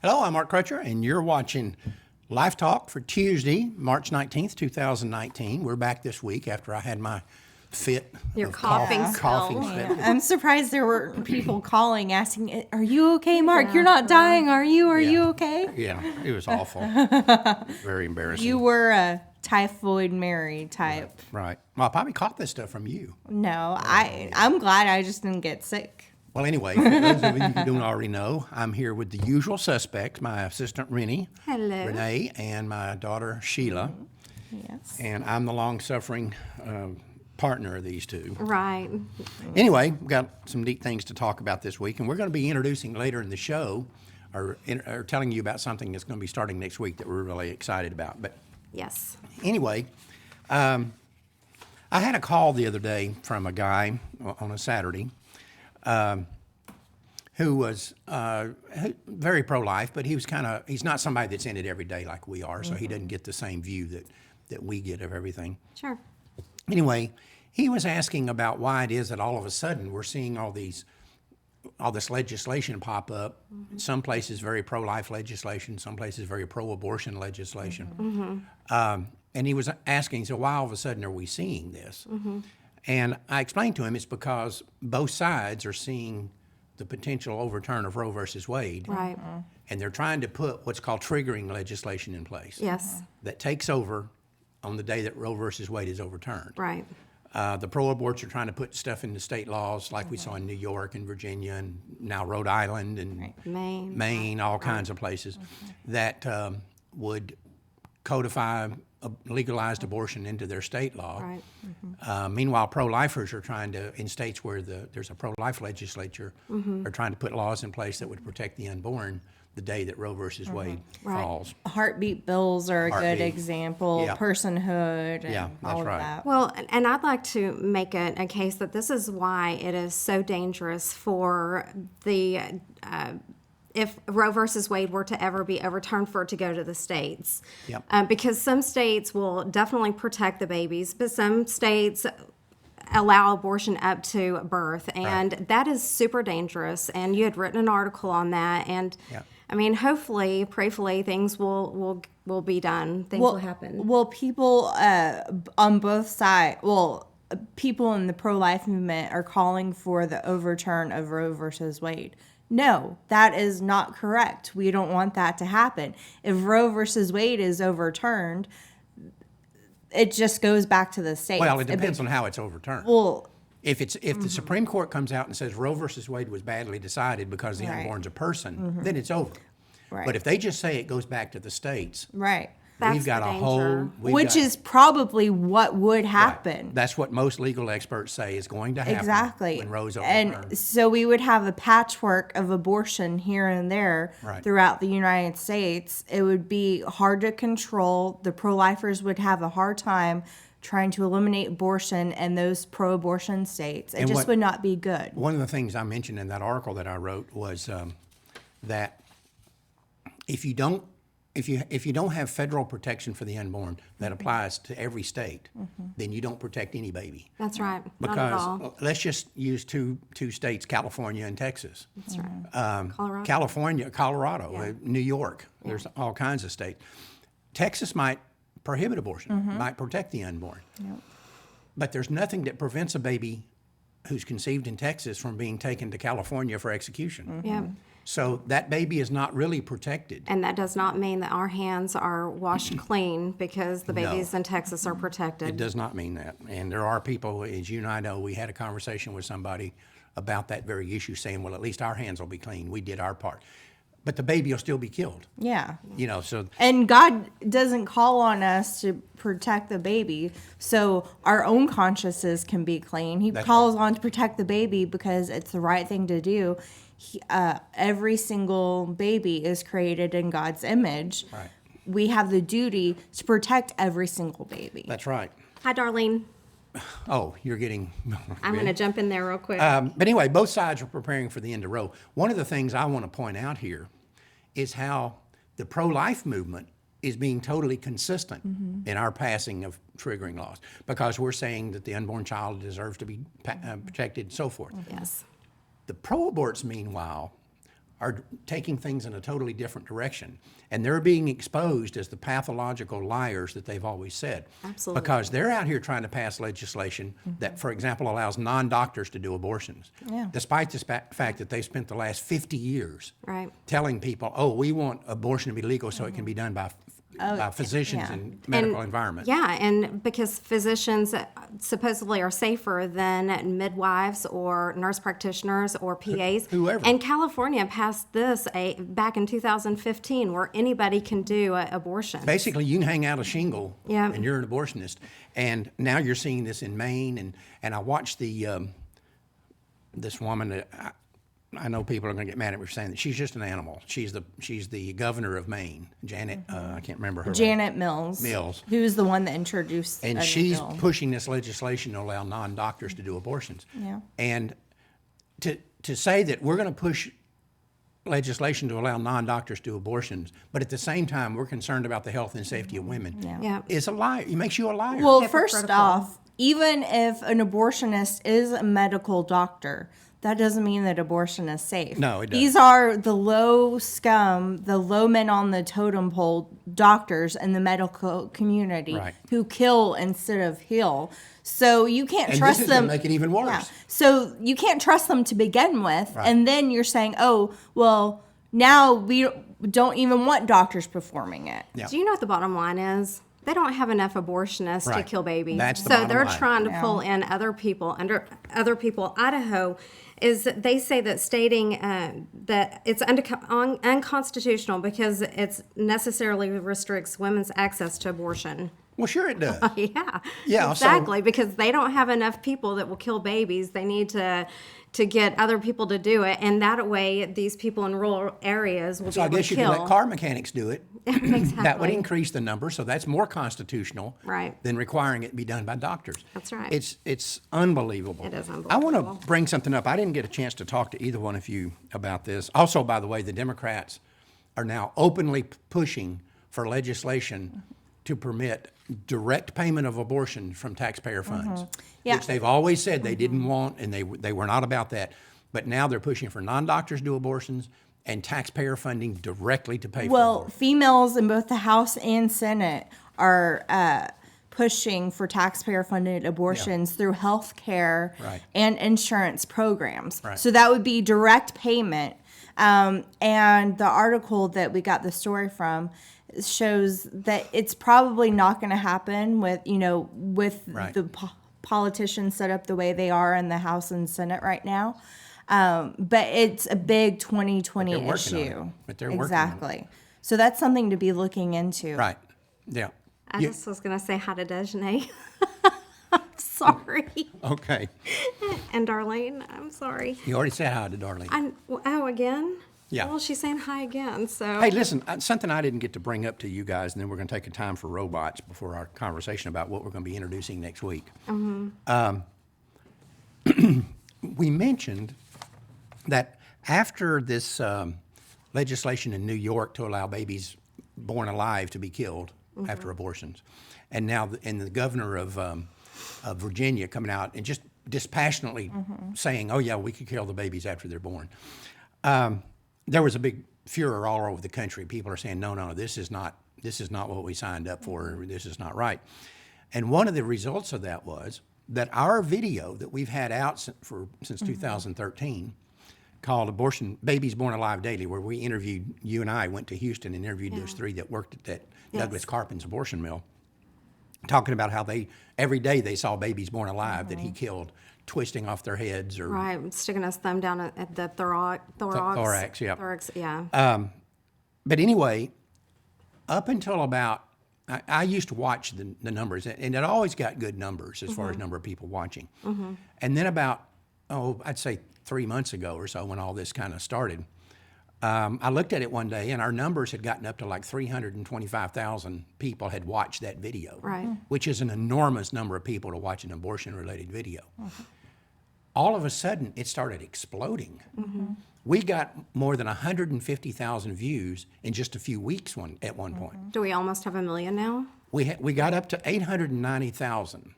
Hello, I'm Mark Crutcher, and you're watching Live Talk for Tuesday, March 19th, 2019. We're back this week after I had my fit. Your of coughing coughing spell. spell. I'm surprised there were people calling, asking, "Are you okay, Mark? You're not dying, are you? Are you okay?" Yeah, it was awful. Very embarrassing. You were a typhoid Mary type. Right. Well, I probably caught this stuff from you. No, I'm glad I just didn't get sick. Well, anyway, for those of you who don't already know, I'm here with the usual suspects, my assistant Renee, and my daughter Sheila. Yes. And I'm the long-suffering partner of these two. Right. Anyway, we've got some neat things to talk about this week, and we're going to be introducing later in the show or telling you about something that's going to be starting next week that we're really excited about. But Yes. anyway, I had a call the other day from a guy on a Saturday who was very pro-life, but he's not somebody that's in it every day like we are, so he doesn't get the same view that we get of everything. Sure. Anyway, he was asking about why it is that all of a sudden we're seeing all this legislation pop up. Some places very pro-life legislation, some places very pro-abortion legislation. And he was asking, so why all of a sudden are we seeing this? And I explained to him it's because both sides are seeing the potential overturn of Roe versus Wade. Right. And they're trying to put what's called triggering legislation in place. Yes. That takes over on the day that Roe versus Wade is overturned. Right. The pro-aborts are trying to put stuff into state laws like we saw in New York and Virginia and now Rhode Island and Maine, all kinds of places that would codify legalized abortion into their state law. Right. Meanwhile, pro-lifers are trying to, in states where there's a pro-life legislature, are trying to put laws in place that would protect the unborn the day that Roe versus Wade falls. Heartbeat bills are a good example. Yeah. Personhood. And Yeah, that's all of right. that. Well, and I'd like to make a case that this is why it is so dangerous for the if Roe versus Wade were to ever be overturned, for it to go to the states. Yep. Because some states will definitely protect the babies, but some states allow abortion up to birth, and that is super dangerous. And you had written an article on that, and I mean, hopefully, prayfully, things will be done. Things will happen. Well, people on both sides, people in the pro-life movement are calling for the overturn of Roe versus Wade. No, that is not correct. We don't want that to happen. If Roe versus Wade is overturned, it just goes back to the states. Well, it depends on how it's overturned. Well, If the Supreme Court comes out and says Roe versus Wade was badly decided because the unborn's a person, then it's over. Right. But if they just say it goes back to the states, right. we've got a whole... Which is probably what would happen. Right. That's what most legal experts say is going to happen Exactly. when Roe's overturned. And so we would have a patchwork of abortion here and there throughout the United States. It would be hard to control. The pro-lifers would have a hard time trying to eliminate abortion in those pro-abortion states. It just would not be good. One of the things I mentioned in that article that I wrote was that if you don't have federal protection for the unborn that applies to every state, then you don't protect any baby. That's right. Not at all. Because let's just use two states, California and Texas. That's right. Colorado. California, Colorado, New York. There's all kinds of states. Texas might prohibit abortion, might protect the unborn. But there's nothing that prevents a baby who's conceived in Texas from being taken to California for execution. Yeah. So that baby is not really protected. And that does not mean that our hands are washed clean because the babies in Texas are protected. It does not mean that. And there are people, as you and I know, we had a conversation with somebody about that very issue saying, well, at least our hands will be clean. We did our part. But the baby will still be killed. Yeah. So... And God doesn't call on us to protect the baby, so our own consciences can be clean. He calls on to protect the baby because it's the right thing to do. Every single baby is created in God's image. Right. We have the duty to protect every single baby. That's right. Hi, Darlene. Oh, you're getting... I'm going to jump in there real quick. But anyway, both sides are preparing for the end of Roe. One of the things I want to point out here is how the pro-life movement is being totally consistent in our passing of triggering laws, because we're saying that the unborn child deserves to be protected and so forth. Yes. The pro-aborts, meanwhile, are taking things in a totally different direction. And they're being exposed as the pathological liars that they've always said. Absolutely. Because they're out here trying to pass legislation that, for example, allows non-doctors to do abortions. Yeah. Despite the fact that they've spent the last 50 years Right. telling people, oh, we want abortion to be legal so it can be done by physicians yeah. in medical And- environments. Yeah, and because physicians supposedly are safer than midwives or nurse practitioners or PAs. Whoever. And California passed this back in 2015 where anybody can do abortion. Basically, you can hang out a shingle Yeah. and you're an abortionist. And now you're seeing this in Maine. And I watched this woman that I know people are going to get mad at me for saying that she's just an animal. She's the governor of Maine, Janet. I can't remember her name. Janet Mills. Mills. Who's the one that introduced And a she's bill. pushing this legislation to allow non-doctors to do abortions. Yeah. And to say that we're going to push legislation to allow non-doctors to do abortions, but at the same time we're concerned about the health and safety of women, Yeah. is a lie. It makes you a liar. Well, first Hypocritical. off, even if an abortionist is a medical doctor, that doesn't mean that abortion is safe. No, it doesn't. These are the low scum, the low men on the totem pole doctors in the medical community Right. who kill instead of heal. So you can't And trust this is gonna them. make it even worse. Yeah. So you can't trust them to begin with, Right. and then you're saying, "Oh, well, now we don't even want doctors performing it." Yeah. Do you know what the bottom line is? They don't have enough abortionists to Right. kill babies. That's the so bottom they're line. trying to pull in other people. Idaho is they say that stating that it's unconstitutional because it necessarily restricts women's access to abortion. Well, sure it does. Yeah, Yeah, so- exactly. Because they don't have enough people that will kill babies. They need to get other people to do it, and that way these people in rural areas will So be I able guess to you could kill. let car mechanics do it. Exactly. That would increase the number, so that's more constitutional Right. than requiring it be done by doctors. That's right. It's unbelievable. It is I unbelievable. want to bring something up. I didn't get a chance to talk to either one of you about this. Also, by the way, the Democrats are now openly pushing for legislation to permit direct payment of abortion from taxpayer funds, Yeah. which they've always said they didn't want, and they were not about that. But now they're pushing for non-doctors to do abortions and taxpayer funding directly to pay for Well, abortion. females in both the House and Senate are pushing for taxpayer-funded abortions through health care Right. and insurance programs. Right. So that would be direct payment. And the article that we got the story from shows that it's probably not going to happen with Right. the politicians set up the way they are in the House and Senate right now. But it's a big 2020 But they're working on it. issue. But they're working on it. Exactly. So that's something to be looking into. Right. Yeah. I You- just was going to say hi to Dejanae. I'm sorry. Okay. And Darlene, I'm sorry. You already said hi to Darlene. Oh, again? Yeah. Well, she's saying hi again, so. Hey, listen, something I didn't get to bring up to you guys, and then we're going to take a time for robots before our conversation about what we're going to be introducing next week. We mentioned that after this legislation in New York to allow babies born alive to be killed after abortions, and now the governor of Virginia coming out and just dispassionately saying, "Oh yeah, we could kill the babies after they're born." There was a big furor all over the country. People are saying, "No, this is not what we signed up for. This is not right." And one of the results of that was that our video that we've had out since 2013, called "Abortion Babies Born Alive Daily," where we interviewed, you and I went to Houston and interviewed those three that worked at that Douglas Carpin's abortion mill, talking about how every day they saw babies born alive that he killed, twisting off their heads or Right, sticking his thumb down at the thorax. thorax, yeah. Thorax, yeah. But anyway, up until about, I used to watch the numbers, and it always got good numbers as far as number of people watching. And then about, I'd say 3 months ago or so, when all this kind of started, I looked at it one day, and our numbers had gotten up to like 325,000 people had watched that video, Right. which is an enormous number of people to watch an abortion-related video. All of a sudden, it started exploding. We got more than 150,000 views in just a few weeks at one point. Do we almost have 1 million now? We got up to 890,000.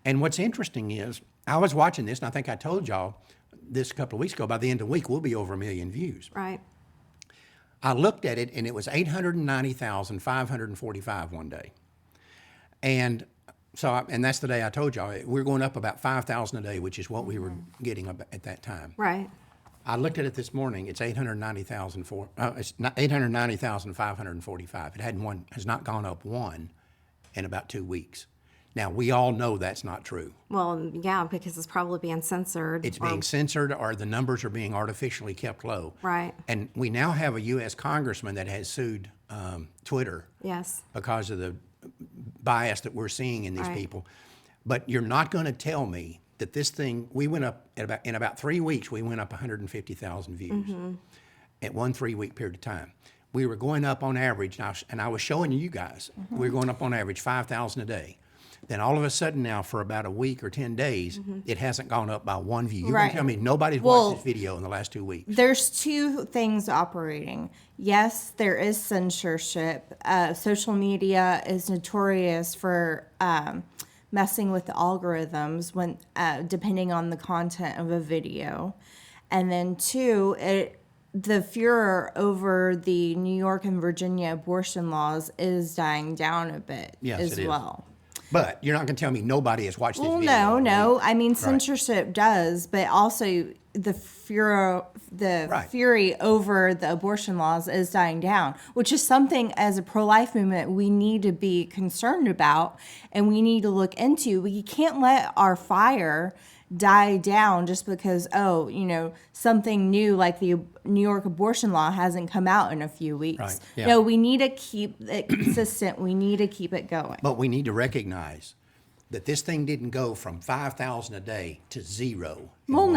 And what's interesting is, I was watching this, and I think I told y'all, this a couple of weeks ago, by the end of the week, we'll be over 1 million views. Right. I looked at it, and it was 890,545 one day. And and that's the day I told y'all, we're going up about 5,000 a day, which is what we were getting up at that time. Right. I looked at it this morning. It's 890,545. It has not gone up one in about 2 weeks. Now, we all know that's not true. Well, yeah, because it's probably being censored. It's being censored, or the numbers are being artificially kept low. Right. And we now have a U.S. congressman that has sued Twitter Yes. because of the bias that we're seeing in these Right. people. But you're not going to tell me that this thing, we went up, in about 3 weeks, we went up 150,000 views at 1 3-week period of time. We were going up on average, and I was showing you guys, we were going up on average 5,000 a day. Then all of a sudden now, for about a week or 10 days, it hasn't gone up by one view. You're going Right. to tell me nobody's Well, watched this video in the last 2 weeks. There's two things operating. Yes, there is censorship. Social media is notorious for messing with the algorithms when depending on the content of a video. And then two, the furor over the New York and Virginia abortion laws is dying down a bit Yes, as it is. well. But you're not going to tell me nobody has watched this Well, video. no. I mean, censorship does, but also the Right. fury over the abortion laws is dying down, which is something as a pro-life movement we need to be concerned about and we need to look into. We can't let our fire die down just because, something new like the New York abortion law hasn't come out in a few weeks. Right, yeah. No, we need to keep it consistent. We need to keep it going. But we need to recognize that this thing didn't go from 5,000 a day to zero in one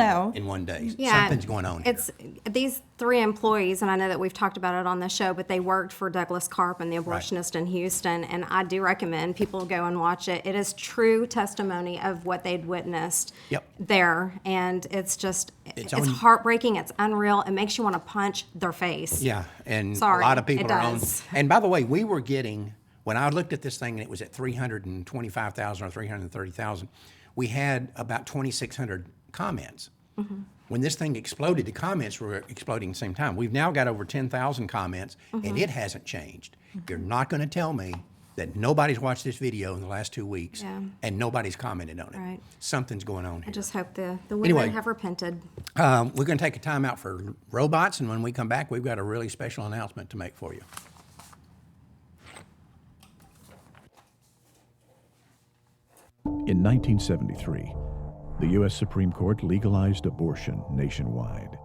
day. Yeah, Something's going on here. It's these 3 employees, and I know that we've talked about it on the show, but they worked for Douglas Carpin, the abortionist in Houston, and I do recommend people go and watch it. It is true testimony of what they'd witnessed there, and it's just, it's heartbreaking, it's unreal, it makes you want to punch their face. Yeah, and Sorry, a lot of people it are on. does. And by the way, we were getting, when I looked at this thing and it was at 325,000 or 330,000, we had about 2,600 comments. When this thing exploded, the comments were exploding at the same time. We've now got over 10,000 comments, and it hasn't changed. You're not going to tell me that nobody's watched this video in the last 2 weeks and nobody's commented on it. Right. Something's going on I here. just hope the women Anyway. have repented. We're going to take a time out for robots, and when we come back, we've got a really special announcement to make for you. In 1973, the U.S. Supreme Court legalized abortion nationwide.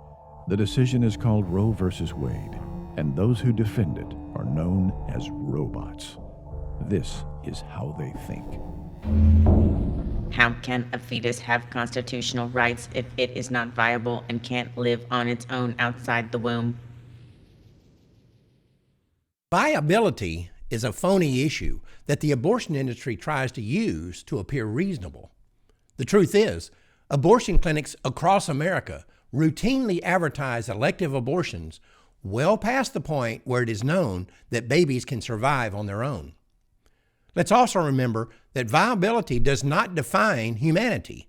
The decision is called Roe v. Wade, and those who defend it are known as robots. This is how they think. How can a fetus have constitutional rights if it is not viable and can't live on its own outside the womb? Viability is a phony issue that the abortion industry tries to use to appear reasonable. The truth is, abortion clinics across America routinely advertise elective abortions well past the point where it is known that babies can survive on their own. Let's also remember that viability does not define humanity.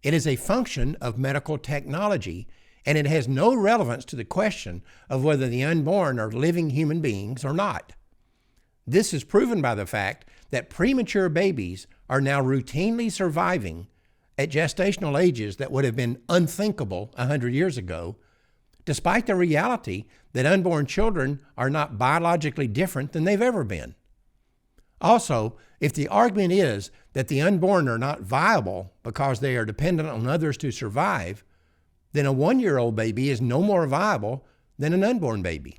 It is a function of medical technology, and it has no relevance to the question of whether the unborn are living human beings or not. This is proven by the fact that premature babies are now routinely surviving at gestational ages that would have been unthinkable 100 years ago, despite the reality that unborn children are not biologically different than they've ever been. Also, if the argument is that the unborn are not viable because they are dependent on others to survive, then a 1-year-old baby is no more viable than an unborn baby.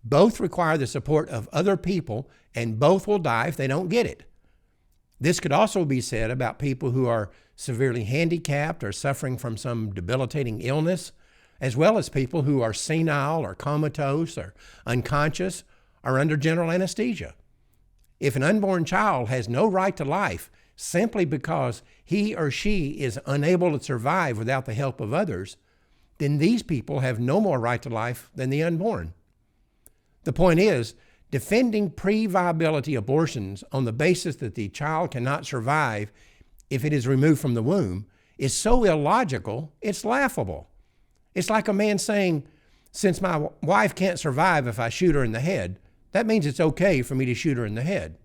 Both require the support of other people, and both will die if they don't get it. This could also be said about people who are severely handicapped or suffering from some debilitating illness, as well as people who are senile or comatose or unconscious or under general anesthesia. If an unborn child has no right to life simply because he or she is unable to survive without the help of others, then these people have no more right to life than the unborn. The point is, defending pre-viability abortions on the basis that the child cannot survive if it is removed from the womb is so illogical, it's laughable. It's like a man saying, since my wife can't survive if I shoot her in the head, that means it's okay for me to shoot her in the head.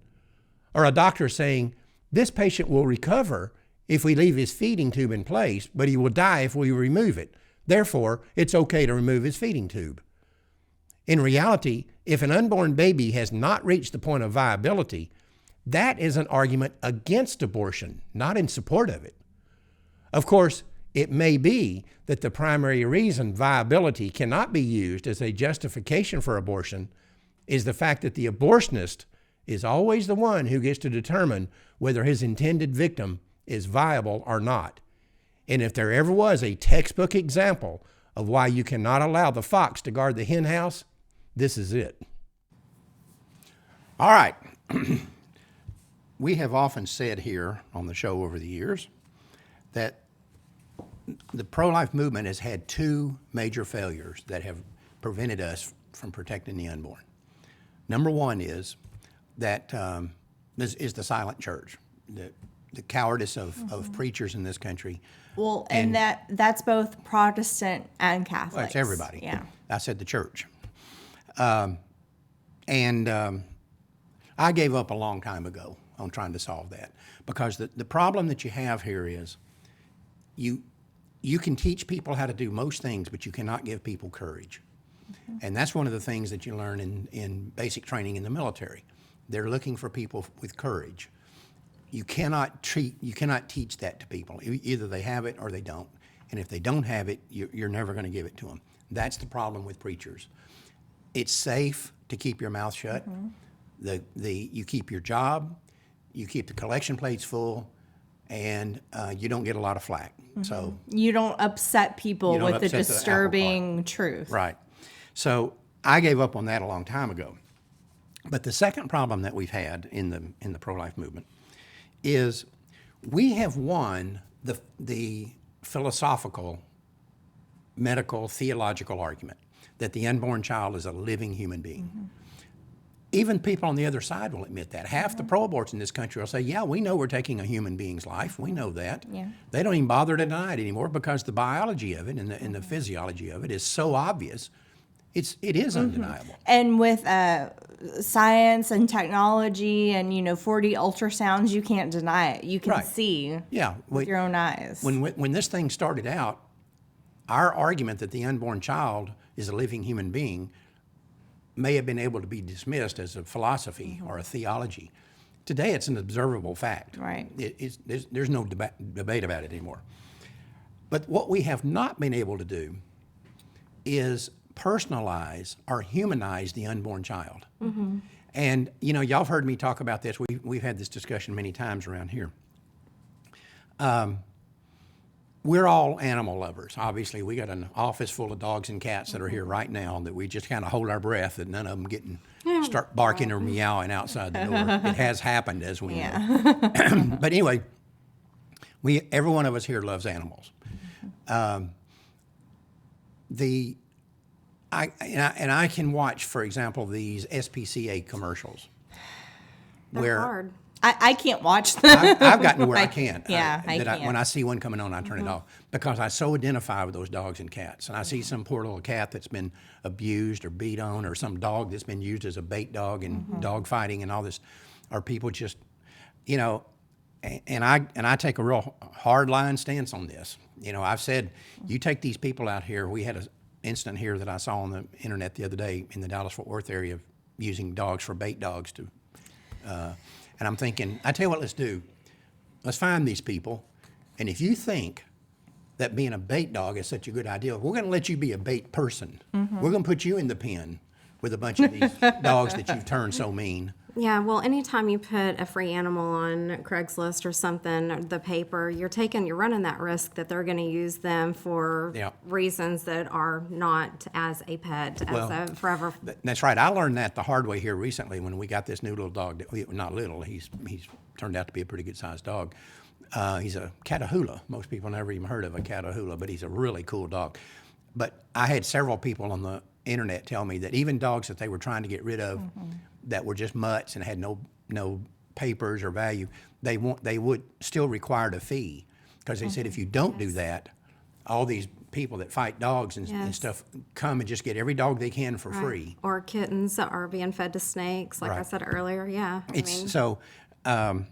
Or a doctor saying, this patient will recover if we leave his feeding tube in place, but he will die if we remove it. Therefore, it's okay to remove his feeding tube. In reality, if an unborn baby has not reached the point of viability, that is an argument against abortion, not in support of it. Of course, it may be that the primary reason viability cannot be used as a justification for abortion is the fact that the abortionist is always the one who gets to determine whether his intended victim is viable or not. And if there ever was a textbook example of why you cannot allow the fox to guard the hen house, this is it. All right. We have often said here on the show over the years that the pro-life movement has had two major failures that have prevented us from protecting the unborn. Number one is that is the silent church, the cowardice of preachers in this country. Well, and that's both Protestant and Catholic. Well, it's everybody. Yeah. I said the church. I gave up a long time ago on trying to solve that, because the problem that you have here is you can teach people how to do most things, but you cannot give people courage. Mm-hmm. And that's one of the things that you learn in basic training in the military. They're looking for people with courage. You cannot teach that to people. Either they have it or they don't. And if they don't have it, you're never going to give it to them. That's the problem with preachers. It's safe to keep your mouth shut. Mm-hmm. You keep your job, you keep the collection plates full, and you don't get a lot of flack. Mm-hmm. So you don't upset people with the disturbing truth. Right. So I gave up on that a long time ago. But the second problem that we've had in the pro-life movement is we have won the philosophical, medical, theological argument that the unborn child is a living human being. Mm-hmm. Even people on the other side will admit that. Half the pro-aborts in this country will say, yeah, we know we're taking a human being's life. We know that. Yeah. They don't even bother to deny it anymore because the biology of it and the physiology of it is so obvious. It is undeniable. And with science and technology and 4D ultrasounds, you can't deny it. You can see with your own eyes. When this thing started out, our argument that the unborn child is a living human being may have been able to be dismissed as a philosophy or a theology. Today, it's an observable fact. Right. There's no debate about it anymore. But what we have not been able to do is personalize or humanize the unborn child. Mm-hmm. And y'all have heard me talk about this. We've had this discussion many times around here. We're all animal lovers. Obviously, we got an office full of dogs and cats that are here right now that we just kind of hold our breath that none of them start barking or meowing outside the door. It has happened, as we know. But anyway, every one of us here loves animals. I can watch, for example, these SPCA commercials. They're hard. I can't watch them. I've gotten to where I can't. I can't. When I see one coming on, I turn it off because I so identify with those dogs and cats. And I see some poor little cat that's been abused or beat on, or some dog that's been used as a bait dog and dog fighting and all this, or people just, and I take a real hard line stance on this. I've said, you take these people out here. We had an incident here that I saw on the internet the other day in the Dallas-Fort Worth area of using dogs for bait dogs to. And I'm thinking, I tell you what, let's do. Let's find these people, and if you think that being a bait dog is such a good idea, we're going to let you be a bait person. Mm-hmm. We're going to put you in the pen with a bunch of these dogs that you've turned so mean. Yeah, well, anytime you put a free animal on Craigslist or something, the paper, you're running that risk that they're going to use them for reasons that are not as a pet, as a forever. That's right. I learned that the hard way here recently when we got this new little dog. Not little. He's turned out to be a pretty good sized dog. He's a Catahoula. Most people never even heard of a Catahoula, but he's a really cool dog. But I had several people on the internet tell me that even dogs that they were trying to get rid of that were just mutts and had no papers or value, they would still require a fee because they said if you don't do that, all these people that fight dogs and Yes. stuff come and just get every dog they can for free. Or kittens that are being fed to snakes, like I Right. said earlier. Yeah. I It's mean, so, but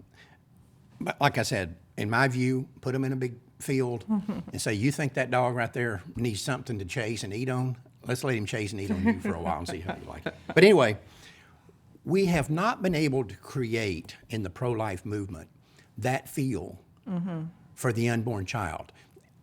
like I said, in my view, put them in a big field and say, you think that dog right there needs something to chase and eat on? Let's let him chase and eat on you for a while and see how you like it. But anyway, we have not been able to create in the pro-life movement that feel for the unborn child.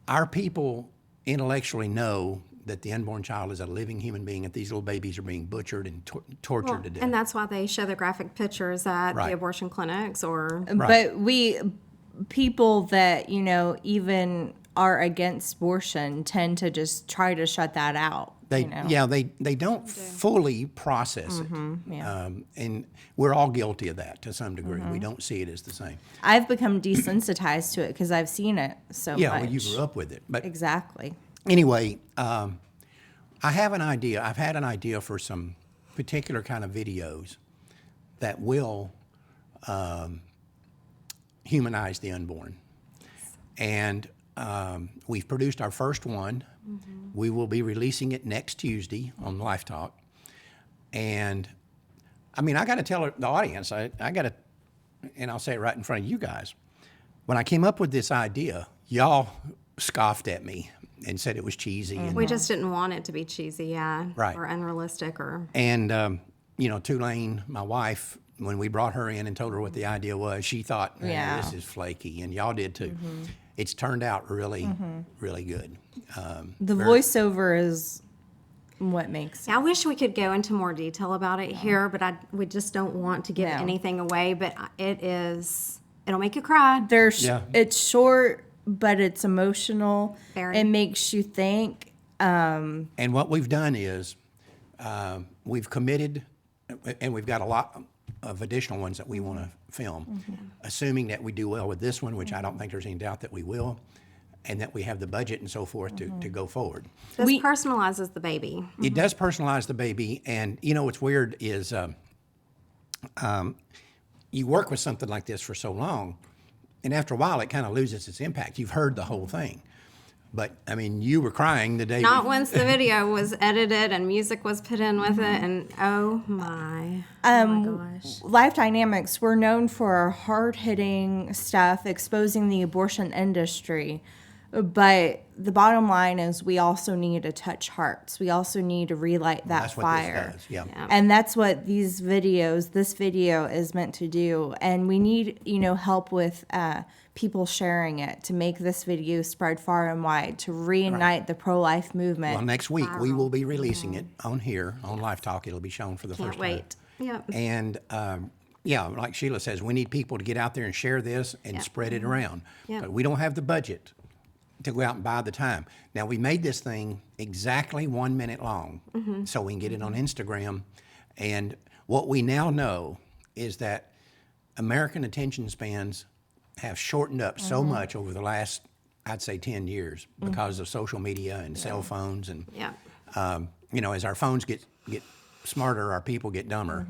Our people intellectually know that the unborn child is a living human being, that these little babies are being butchered and tortured to death. and that's why they show the graphic pictures at Right. the abortion clinics or. Right. But people that, even are against abortion tend to just try to shut that out. They, you know? yeah, they don't fully process it. yeah. And we're all guilty of that to some degree. We don't see it as the same. I've become desensitized to it because I've seen it so Yeah, much. well, you grew up with it. But Exactly. anyway, I have an idea. I've had an idea for some particular kind of videos that will humanize the unborn. And we've produced our first one. We will be releasing it next Tuesday on Life Talk. And I mean, I got to tell the audience, I got to, and I'll say it right in front of you guys. When I came up with this idea, y'all scoffed at me and said it was cheesy. We just didn't want it to be cheesy, yeah, Right. or unrealistic, or And, Tulane, my wife, when we brought her in and told her what the idea was, she thought, Yeah. this is flaky, and y'all did too. It's turned out really, really good. The voiceover is what makes Yeah, I wish we could go into more detail about it here, but we just don't want to give No. anything away. But it'll make you cry. Yeah. It's short, but it's emotional. Very. It makes you think. And what we've done is we've committed, and we've got a lot of additional ones that we want to film, assuming that we do well with this one, which I don't think there's any doubt that we will, and that we have the budget and so forth to go forward. This personalizes the baby. It does personalize the baby, and what's weird is you work with something like this for so long, and after a while it kind of loses its impact. You've heard the whole thing. But, I mean, you were crying the day. Not once the video was edited and music was put in with it, and oh my gosh. Life Dynamics, we're known for our hard-hitting stuff, exposing the abortion industry. But the bottom line is we also need to touch hearts. We also need to relight that That's what fire. this does, yeah. And that's what this video is meant to do. And we need, help with people sharing it to make this video spread far and wide, to reunite the pro-life movement. Well, next week we will be releasing it on here, on Life Talk. It'll be shown for the Can't first wait. time. Yep. And, like Sheila says, we need people to get out there and share this and spread it around. Yep. But we don't have the budget to go out and buy the time. Now, we made this thing exactly 1 minute long so we can get it on Instagram. And what we now know is that American attention spans have shortened up so much over the last, I'd say, 10 years because of social media and cell phones. And, Yeah. as our phones get smarter, our people get dumber.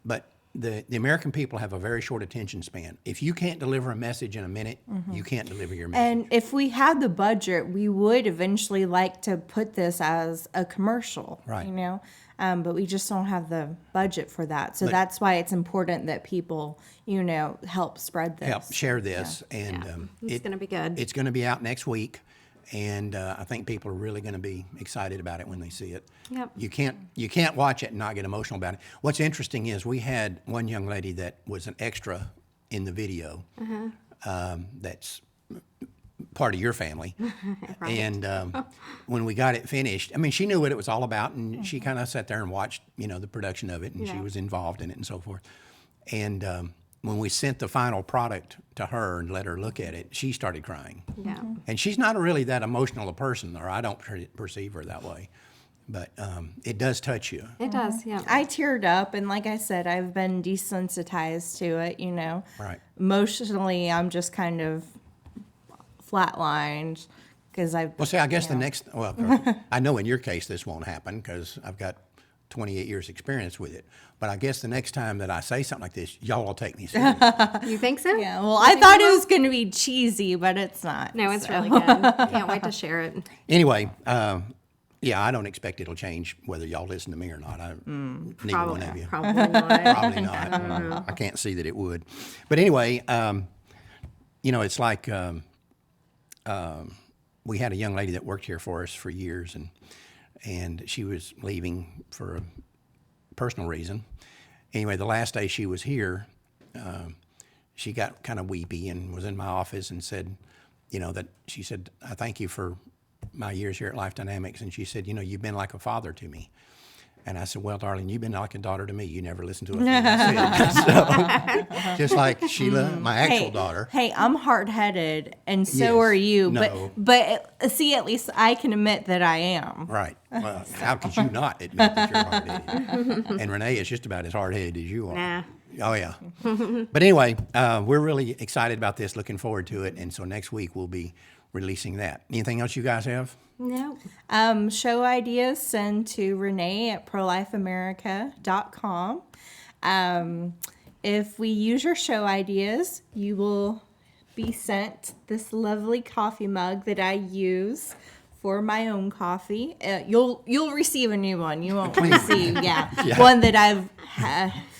But the American people have a very short attention span. If you can't deliver a message in a minute, you can't deliver your message. And if we had the budget, we would eventually like to put this as a commercial, Right. But we just don't have the budget for that. So that's why it's important that people, help spread this. Help share this. And It's going to be good. It's going to be out next week. And I think people are really going to be excited about it when they see it. Yep. You can't watch it and not get emotional about it. What's interesting is we had one young lady that was an extra in the video. That's part of your family. And when we got it finished, I mean, she knew what it was all about, and she kind of sat there and watched, the production of it, and she Yeah. was involved in it and so forth. And when we sent the final product to her and let her look at it, she started crying. Yeah. And she's not really that emotional a person, or I don't perceive her that way. But it does touch you. It does, yeah. I teared up, and like I said, I've been desensitized to it, Right. Emotionally, I'm just kind of flatlined because I've. Well, see, I guess the next, well, I know in your case this won't happen because I've got 28 years experience with it. But I guess the next time that I say something like this, y'all will take me serious. You think so? Yeah, well, I thought it was going to be cheesy, but it's not. No, it's so. really good. Can't wait to share it. Anyway, yeah, I don't expect it'll change whether y'all listen to me or not. Neither one of you. Probably not. Probably not. I can't see that it would. But anyway, it's like we had a young lady that worked here for us for years, and she was leaving for a personal reason. Anyway, the last day she was here, she got kind of weepy and was in my office and said, that she said, I thank you for my years here at Life Dynamics. And she said, you've been like a father to me. And I said, well, darling, you've been like a daughter to me. You never listened to a thing I said. So, just like Sheila, my actual daughter. Hey, I'm hard-headed, and so Yes. are you. No. But see, at least I can admit that I am. Right. Well, how could you not admit that you're hard-headed? And Renee is just about as hard-headed as you are. Nah. Oh, yeah. But anyway, we're really excited about this, looking forward to it. And so next week we'll be releasing that. Anything else you guys have? No. Show ideas send to Renee at prolifeamerica.com. If we use your show ideas, you will be sent this lovely coffee mug that I use for my own coffee. You'll receive a new one. You won't receive one that I've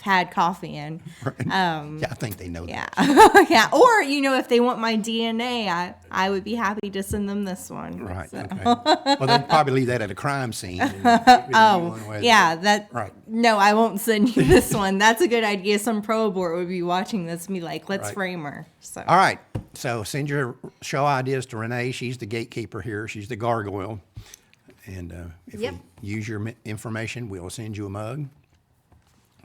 had coffee in. Yeah, I think they know that. Yeah. Yeah. Or, if they want my DNA, I would be happy to send them this one. Right. So. Okay. Well, they'd probably leave that at a crime scene. Yeah, Right. No, I won't send you this one. That's a good idea. Some pro abort would be watching this and be like, let's Right. frame her. So. All right. So send your show ideas to Renee. She's the gatekeeper here. She's the gargoyle. And if Yep. we use your information, we'll send you a mug.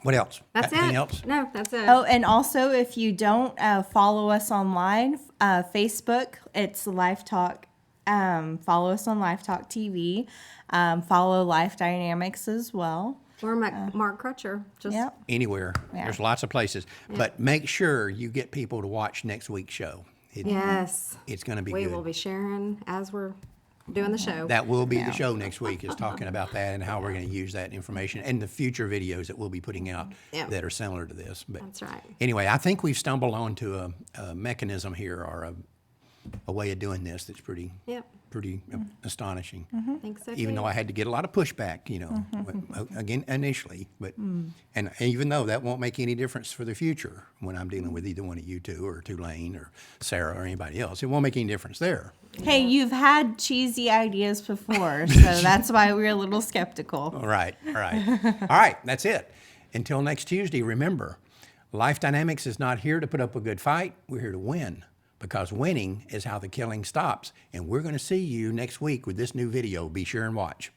What else? That's Anything it. else? No, that's it. Oh, and also, if you don't follow us online, Facebook, it's Life Talk. Follow us on Life Talk TV. Follow Life Dynamics as well. Or Mark Crutcher. Just Yep. Anywhere. Yeah. There's lots of places. But make sure you get people to watch next week's show. Yes. It's going to be We good. will be sharing as we're doing the show. That will be the show next week, is talking about that and how we're going to use that information and the future videos that we'll be putting out that are similar to this. But That's right. anyway, I think we've stumbled onto a mechanism here, or a way of doing this that's pretty astonishing. I think so. Even too. though I had to get a lot of pushback, again, initially. But and even though that won't make any difference for the future when I'm dealing with either one of you two, or Tulane, or Sarah, or anybody else, it won't make any difference there. Hey, you've had cheesy ideas before, so that's why we're a little skeptical. All right. All right, that's it. Until next Tuesday, remember, Life Dynamics is not here to put up a good fight. We're here to win, because winning is how the killing stops. And we're going to see you next week with this new video. Be sure and watch.